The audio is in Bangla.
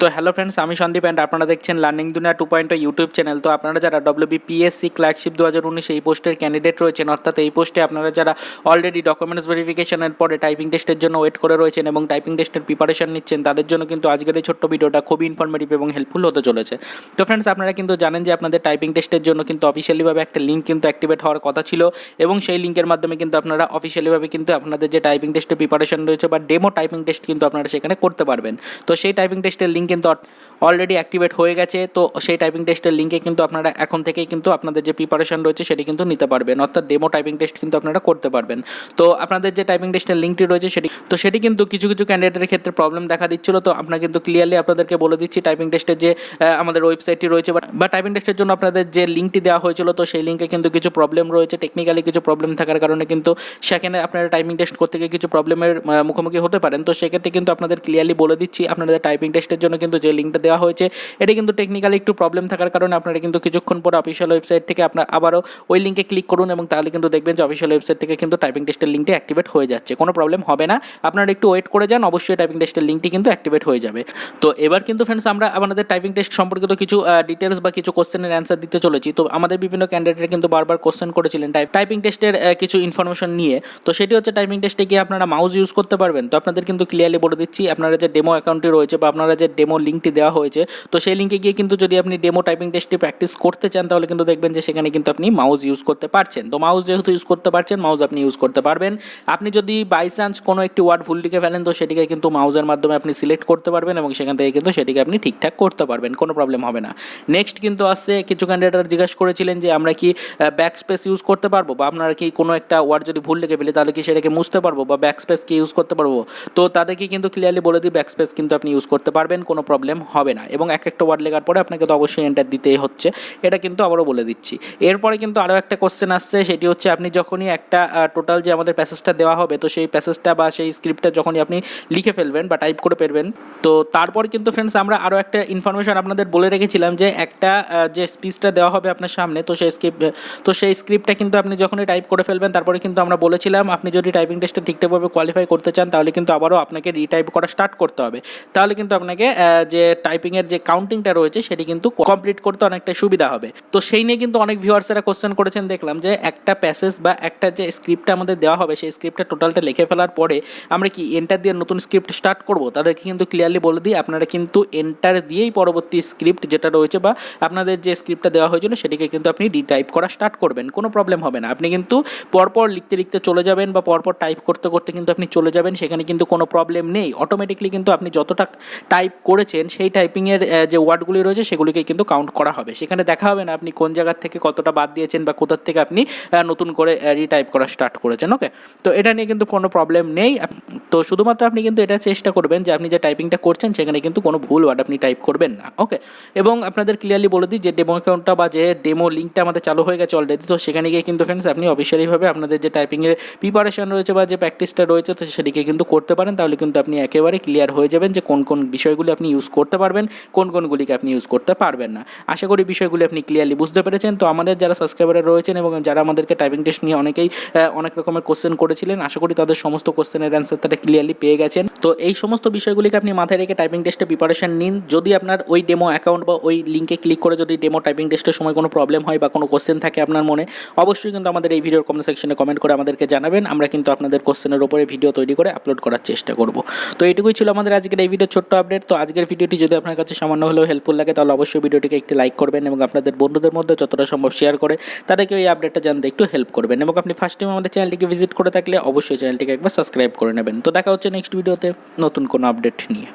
তো হ্যালো ফ্রেন্ডস, আমি সন্দীপ অ্যান্ড আপনারা দেখছেন লার্নিং দুনিয়া 2.0 ইউটিউব চ্যানেল। তো আপনারা যারা WBPSC ক্লার্কশিপ 2019 এই পোস্টের ক্যান্ডিডেট রয়েছেন, অর্থাৎ এই পোস্টে আপনারা যারা অলরেডি ডকুমেন্টস ভেরিফিকেশনের পরে টাইপিং টেস্টের জন্য ওয়েট করে রয়েছেন এবং টাইপিং টেস্টের প্রিপারেশন নিচ্ছেন, তাদের জন্য কিন্তু আজকের এই ছোট্ট ভিডিওটা খুবই ইনফরমেটিভ এবং হেল্পফুল হতে চলেছে। তো ফ্রেন্ডস, আপনারা কিন্তু জানেন যে আপনাদের টাইপিং টেস্টের জন্য কিন্তু অফিসিয়ালিভাবে একটা লিঙ্ক কিন্তু অ্যাক্টিভেট হওয়ার কথা ছিল এবং সেই লিঙ্কের মাধ্যমে কিন্তু আপনারা অফিসিয়ালিভাবে কিন্তু আপনাদের যে টাইপিং টেস্টের প্রিপারেশন রয়েছে বা ডেমো টাইপিং টেস্ট কিন্তু আপনারা সেখানে করতে পারবেন। তো সেই টাইপিং টেস্টের লিঙ্ক কিন্তু অলরেডি অ্যাক্টিভেট হয়ে গেছে। তো সেই টাইপিং টেস্টের লিঙ্কে কিন্তু আপনারা এখন থেকেই কিন্তু আপনাদের যে প্রিপারেশন রয়েছে সেটি কিন্তু নিতে পারবেন, অর্থাৎ ডেমো টাইপিং টেস্ট কিন্তু আপনারা করতে পারবেন। তো আপনাদের যে টাইপিং টেস্টের লিঙ্কটি রয়েছে সেটি কিন্তু কিছু কিছু ক্যান্ডিডেটের ক্ষেত্রে প্রবলেম দেখা দিচ্ছিল। তো আপনারা কিন্তু ক্লিয়ারলি আপনাদেরকে বলে দিচ্ছি, টাইপিং টেস্টের যে আমাদের ওয়েবসাইটটি রয়েছে বা টাইপিং টেস্টের জন্য আপনাদের যে লিঙ্কটি দেওয়া হয়েছিল, তো সেই লিঙ্কে কিন্তু কিছু প্রবলেম রয়েছে, টেকনিক্যালি কিছু প্রবলেম থাকার কারণে কিন্তু সেখানে আপনারা টাইপিং টেস্ট করতে গিয়ে কিছু প্রবলেমের মুখোমুখি হতে পারেন। তো সেক্ষেত্রে কিন্তু আপনাদের ক্লিয়ারলি বলে দিচ্ছি, আপনাদের টাইপিং টেস্টের জন্য কিন্তু যে লিঙ্কটা দেওয়া হয়েছে এটি কিন্তু টেকনিক্যালি একটু প্রবলেম থাকার কারণে আপনারা কিন্তু কিছুক্ষণ পরে অফিসিয়াল ওয়েবসাইট থেকে আপনারা আবারও ওই লিঙ্কে ক্লিক করুন এবং তাহলে কিন্তু দেখবেন যে অফিসিয়াল ওয়েবসাইট থেকে কিন্তু টাইপিং টেস্টের লিঙ্কটি অ্যাক্টিভেট হয়ে যাচ্ছে। কোনো প্রবলেম হবে না, আপনারা একটু ওয়েট করে যান, অবশ্যই টাইপিং টেস্টের লিঙ্কটি কিন্তু অ্যাক্টিভেট হয়ে যাবে। তো এবার কিন্তু ফ্রেন্ডস, আমরা আমাদের টাইপিং টেস্ট সম্পর্কিত কিছু ডিটেলস বা কিছু কোশ্চেনের অ্যান্সার দিতে চলেছি। তো আমাদের বিভিন্ন ক্যান্ডিডেটরা কিন্তু বারবার কোশ্চেন করেছিলেন টাইপিং টেস্টের কিছু ইনফরমেশন নিয়ে। তো সেটি হচ্ছে, টাইপিং টেস্টে গিয়ে আপনারা মাউস ইউজ করতে পারবেন? তো আপনাদের কিন্তু ক্লিয়ারলি বলে দিচ্ছি, আপনারা যে ডেমো অ্যাকাউন্টটি রয়েছে বা আপনারা যে ডেমো লিঙ্কটি দেওয়া হয়েছে, তো সেই লিঙ্কে গিয়ে কিন্তু যদি আপনি ডেমো টাইপিং টেস্টটি প্র্যাকটিস করতে চান তাহলে কিন্তু দেখবেন যে সেখানে কিন্তু আপনি মাউস ইউজ করতে পারছেন। তো মাউস যেহেতু ইউজ করতে পারছেন, মাউস আপনি ইউজ করতে পারবেন। আপনি যদি বাই চান্স কোনো একটি ওয়ার্ড ভুল লিখে ফেলেন, তো সেটিকে কিন্তু মাউসের মাধ্যমে আপনি সিলেক্ট করতে পারবেন এবং সেখান থেকে কিন্তু সেটিকে আপনি ঠিকঠাক করতে পারবেন, কোনো প্রবলেম হবে না। নেক্সট কিন্তু আসছে, কিছু ক্যান্ডিডেট জিজ্ঞাসা করেছিলেন যে আমরা কি ব্যাক স্পেস ইউজ করতে পারবো, বা আপনারা কি কোনো একটা ওয়ার্ড যদি ভুল লিখে ফেলি তাহলে কি সেটাকে মুছতে পারবো বা ব্যাক স্পেস কি ইউজ করতে পারবো? তো তাদেরকে কিন্তু ক্লিয়ারলি বলে দিই, ব্যাক স্পেস কিন্তু আপনি ইউজ করতে পারবেন, কোনো প্রবলেম হবে না। এবং এক একটা ওয়ার্ড লেখার পরে আপনাকে তো অবশ্যই এন্টার দিতেই হচ্ছে, এটা কিন্তু আবারও বলে দিচ্ছি। এরপরে কিন্তু আরও একটা কোশ্চেন আসছে, সেটি হচ্ছে আপনি যখনই একটা টোটাল যে আমাদের প্যাসেজটা দেওয়া হবে, তো সেই প্যাসেজটা বা সেই স্ক্রিপ্টটা যখনই আপনি লিখে ফেলবেন বা টাইপ করে ফেলবেন, তো তারপর কিন্তু ফ্রেন্ডস আমরা আরও একটা ইনফরমেশন আপনাদের বলে রেখেছিলাম যে একটা যে স্পিচটা দেওয়া হবে আপনার সামনে, তো সেই স্ক্রিপ্টটা কিন্তু আপনি যখনই টাইপ করে ফেলবেন, তারপরে কিন্তু আমরা বলেছিলাম আপনি যদি টাইপিং টেস্টটা ঠিকঠাকভাবে কোয়ালিফাই করতে চান তাহলে কিন্তু আবারও আপনাকে রিটাইপ করা স্টার্ট করতে হবে। তাহলে কিন্তু আপনাকে যে টাইপিংয়ের যে কাউন্টিংটা রয়েছে সেটি কিন্তু কমপ্লিট করতে অনেকটা সুবিধা হবে। তো সেই নিয়ে কিন্তু অনেক ভিউয়ার্সেরা কোশ্চেন করেছেন, দেখলাম যে একটা প্যাসেজ বা একটা যে স্ক্রিপ্টটা আমাদের দেওয়া হবে সেই স্ক্রিপ্টটা টোটালটা লিখে ফেলার পরে আমরা কি এন্টার দিয়ে নতুন স্ক্রিপ্ট স্টার্ট করব? তাদেরকে কিন্তু ক্লিয়ারলি বলে দিই, আপনারা কিন্তু এন্টার দিয়েই পরবর্তী স্ক্রিপ্ট যেটা রয়েছে বা আপনাদের যে স্ক্রিপ্টটা দেওয়া হয়েছিল সেটিকে কিন্তু আপনি রিটাইপ করা স্টার্ট করবেন, কোনো প্রবলেম হবে না। আপনি কিন্তু পরপর লিখতে লিখতে চলে যাবেন বা পরপর টাইপ করতে করতে কিন্তু আপনি চলে যাবেন, সেখানে কিন্তু কোনো প্রবলেম নেই। অটোমেটিকলি কিন্তু আপনি যতটা টাইপ করেছেন সেই টাইপিংয়ের যে ওয়ার্ডগুলি রয়েছে সেগুলিকে কিন্তু কাউন্ট করা হবে। সেখানে দেখা হবে না আপনি কোন জায়গার থেকে কতটা বাদ দিয়েছেন বা কোথার থেকে আপনি নতুন করে রিটাইপ করা স্টার্ট করেছেন। ওকে, তো এটা নিয়ে কিন্তু কোনো প্রবলেম নেই। তো শুধুমাত্র আপনি কিন্তু এটা চেষ্টা করবেন যে আপনি যে টাইপিংটা করছেন সেখানে কিন্তু কোনো ভুল ওয়ার্ড আপনি টাইপ করবেন না। ওকে, এবং আপনাদের ক্লিয়ারলি বলে দিই যে ডেমো অ্যাকাউন্টটা বা যে ডেমো লিঙ্কটা আমাদের চালু হয়ে গেছে অলরেডি। তো সেখানে গিয়ে কিন্তু ফ্রেন্ডস আপনি অফিসিয়ালিভাবে আপনাদের যে টাইপিংয়ের প্রিপারেশন রয়েছে বা যে প্র্যাকটিসটা রয়েছে তো সেটিকে কিন্তু করতে পারেন। তাহলে কিন্তু আপনি একেবারে ক্লিয়ার হয়ে যাবেন যে কোন কোন বিষয়গুলি আপনি ইউজ করতে পারবেন, কোন কোনগুলিকে আপনি ইউজ করতে পারবেন না। আশা করি বিষয়গুলি আপনি ক্লিয়ারলি বুঝতে পেরেছেন। তো আমাদের যারা সাবস্ক্রাইবাররা রয়েছেন এবং যারা আমাদেরকে টাইপিং টেস্ট নিয়ে অনেকেই অনেক রকমের কোশ্চেন করেছিলেন, আশা করি তাদের সমস্ত কোশ্চেনের অ্যান্সার তারা ক্লিয়ারলি পেয়ে গেছেন। তো এই সমস্ত বিষয়গুলিকে আপনি মাথায় রেখে টাইপিং টেস্টে প্রিপারেশন নিন। যদি আপনার ওই ডেমো অ্যাকাউন্ট বা ওই লিঙ্কে ক্লিক করে যদি ডেমো টাইপিং টেস্টের সময় কোনো প্রবলেম হয় বা কোনো কোশ্চেন থাকে আপনার মনে, অবশ্যই কিন্তু আমাদের এই ভিডিওর কমেন্ট সেকশনে কমেন্ট করে আমাদেরকে জানাবেন। আমরা কিন্তু আপনাদের কোশ্চেনের উপরে ভিডিও তৈরি করে আপলোড করার চেষ্টা করব। তো এইটুকুই ছিল আমাদের আজকের এই ভিডিওর ছোট্ট আপডেট। তো আজকের ভিডিওটি যদি আপনার কাছে সামান্য হলেও হেল্পফুল লাগে তাহলে অবশ্যই ভিডিওটিকে একটি লাইক করবেন এবং আপনাদের বন্ধুদের মধ্যে যতটা সম্ভব শেয়ার করে তাদেরকে এই আপডেটটা জানতে একটু হেল্প করবেন। এবং আপনি ফার্স্ট টাইম আমাদের চ্যানেলটিকে ভিজিট করে থাকলে অবশ্যই চ্যানেলটিকে একবার সাবস্ক্রাইব করে নেবেন। তো দেখা হচ্ছে নেক্সট ভিডিওতে নতুন কোনো আপডেট নিয়ে।